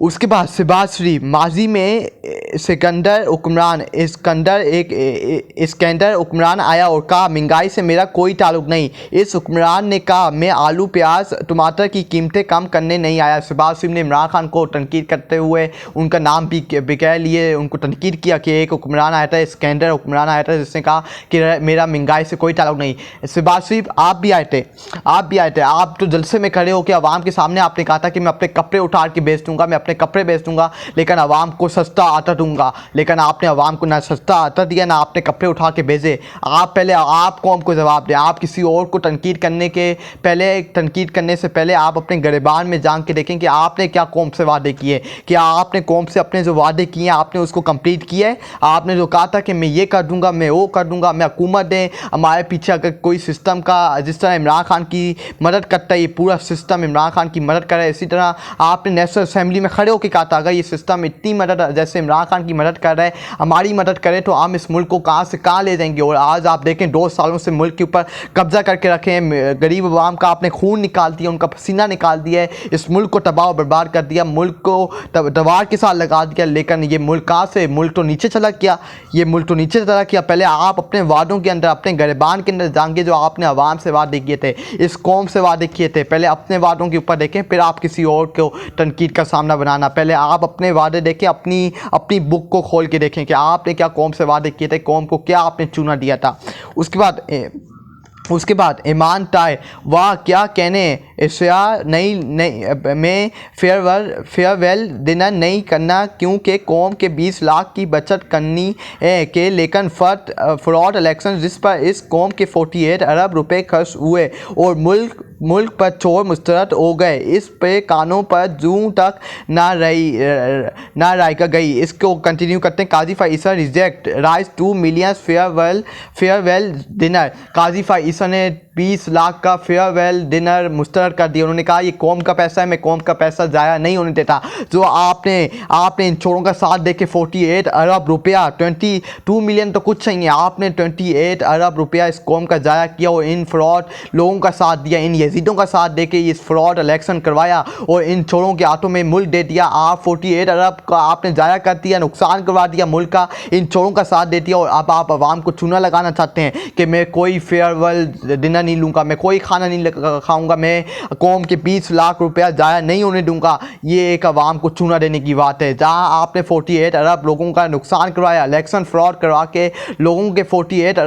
उसके बाद सिबाश्री माजी में सिकंदर हुक्मरान आया और कहा महंगाई से मेरा कोई ताल्लुक नहीं। इस हुक्मरान ने कहा मैं आलू प्याज टमाटर की कीमतें कम करने नहीं आया। शहबाज शरीफ ने इमरान खान को तनकीद करते हुए उनका नाम भी बेकह लिए उनको तनकीद किया कि एक हुक्मरान आया था, सिकंदर हुक्मरान आया था जिसने कहा कि मेरा महंगाई से कोई ताल्लुक नहीं। शहबाज शरीफ आप भी आए थे, आप तो जलसे में खड़े होकर आवाम के सामने आपने कहा था कि मैं अपने कपड़े उठार के बेच दूंगा, मैं अपने कपड़े बेच दूंगा लेकिन आवाम को सस्ता आटा दूंगा। लेकिन आपने आवाम को ना सस्ता आटा दिया ना आपने कपड़े उठा के भेजे। आप पहले आप कौम को जवाब दें। आप किसी और को तनकीद करने से पहले आप अपने गिरबान में जान के देखें कि आपने क्या कौम से वादे किए, कि आपने कौम से अपने जो वादे किए आपने उसको कंप्लीट किया है। आपने जो कहा था कि मैं ये कर दूंगा, मैं वो कर दूंगा, मैं हुकूमत दें हमारे पीछे अगर कोई सिस्टम का जिस तरह इमरान खान की मदद करता है ये पूरा सिस्टम इमरान खान की मदद करे, इसी तरह आपने नेशनल असेंबली में खड़े होकर कहा था अगर ये सिस्टम इतनी मदद जैसे इमरान खान की मदद कर रहा है हमारी मदद करे तो हम इस मुल्क को कहाँ से कहाँ ले जाएंगे। और आज आप देखें 2 सालों से मुल्क के ऊपर कब्जा करके रखे हैं, गरीब आवाम का आपने खून निकाल दिया, उनका पसीना निकाल दिया है, इस मुल्क को तबाह और बर्बाद कर दिया, मुल्क को दवार के साथ लगा दिया। लेकिन ये मुल्क कहाँ से, मुल्क तो नीचे चला गया, ये मुल्क तो नीचे चला गया। पहले आप अपने वादों के अंदर अपने गिरबान के अंदर जाएंगे जो आपने आवाम से वादे किए थे, इस कौम से वादे किए थे, पहले अपने वादों के ऊपर देखें फिर आप किसी और को तनकीद का सामना बनाना। पहले आप अपने वादे देखें, अपनी बुक को खोल के देखें कि आपने क्या कौम से वादे किए थे, कौम को क्या आपने चुना दिया था। उसके बाद ईमान ताए वाह क्या कहने, एशिया नहीं में फेयरवेल डिनर नहीं करना क्योंकि कौम के 20 लाख की बचत करनी है के लेकिन फ्रॉड इलेक्शन जिस पर इस कौम के 48 अरब रुपए खर्च हुए और मुल्क पर चोर मुस्तरद हो गए। इस पे कानों पर जूं तक ना रायका गई। इसको कंटिन्यू करते हैं। Qazi Faiza reject rise 2 million farewell dinner. Qazi Faiza ने 20 लाख का फेयरवेल डिनर मुस्तरद कर दिया। उन्होंने कहा ये कौम का पैसा है, मैं कौम का पैसा ज़ाया नहीं होने देता। जो आपने इन चोरों का साथ दे के 48 अरब रुपया, 22 मिलियन तो कुछ नहीं है, आपने 28 अरब रुपया इस कौम का ज़ाया किया और इन फ्रॉड लोगों का साथ दिया, इन यजीदों का साथ दे के इस फ्रॉड इलेक्शन करवाया और इन चोरों के हाथों में मुल्क दे दिया। आप 48 अरब का आपने ज़ाया कर दिया, नुकसान करवा दिया मुल्क का, इन चोरों का साथ दे दिया। और अब आप आवाम को चूना लगाना चाहते हैं कि मैं कोई फेयरवेल डिनर नहीं लूँगा, मैं कोई खाना नहीं खाऊंगा, मैं कौम के 20 लाख रुपया ज़ाया नहीं होने दूंगा। ये एक आवाम को चूना देने की बात है। जहां आपने 48 अरब लोगों का नुकसान करवाया, इलेक्शन फ्रॉड करवा के लोगों के 48